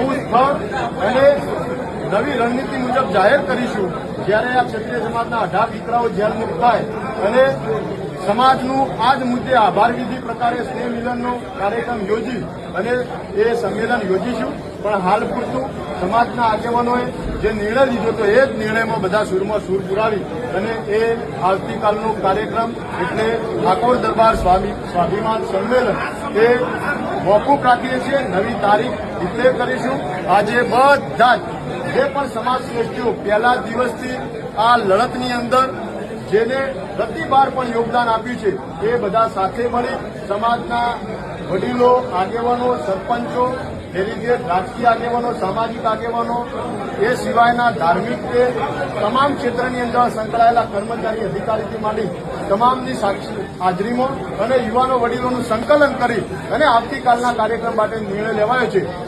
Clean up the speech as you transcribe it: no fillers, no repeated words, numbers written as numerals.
નવું સ્થળ અને નવી રણનીતિ મુજબ જાહેર કરીશું જ્યારે આ ક્ષત્રિય સમાજના 18 દીકરાઓ જેલમુક્ત થાય અને સમાજનું આ જ મુદ્દે આભાર વિધિ પ્રકારે સ્નેહ મિલનનો કાર્યક્રમ યોજી અને એ સંમેલન યોજીશું. પણ હાલ પૂરતું સમાજના આગેવાનોએ જે નિર્ણય લીધો હતો એ જ નિર્ણયમાં બધા સૂરમાં સૂર પુરાવી અને એ આવતીકાલનો કાર્યક્રમ એટલે ઠાકોર દરબાર સ્વાભિમાન સંમેલન એ મોકૂફ રાખીએ છીએ. નવી તારીખ ડિક્લેર કરીશું. આજે બધા જ જે પણ સમાજ શ્રેષ્ઠીઓ પહેલા દિવસથી આ લડતની અંદર જેને પ્રતિવાર પણ યોગદાન આપ્યું છે એ બધા સાથે મળી સમાજના વડીલો, આગેવાનો, સરપંચો, ડેલિગેટ, રાજકીય આગેવાનો, સામાજિક આગેવાનો, એ સિવાયના ધાર્મિક કે તમામ ક્ષેત્રની અંદર સંકળાયેલા કર્મચારી અધિકારીથી માંડી તમામની હાજરીમાં અને યુવાનો વડીલોનું સંકલન કરી અને આવતીકાલના કાર્યક્રમ માટે નિર્ણય લેવાયો છે.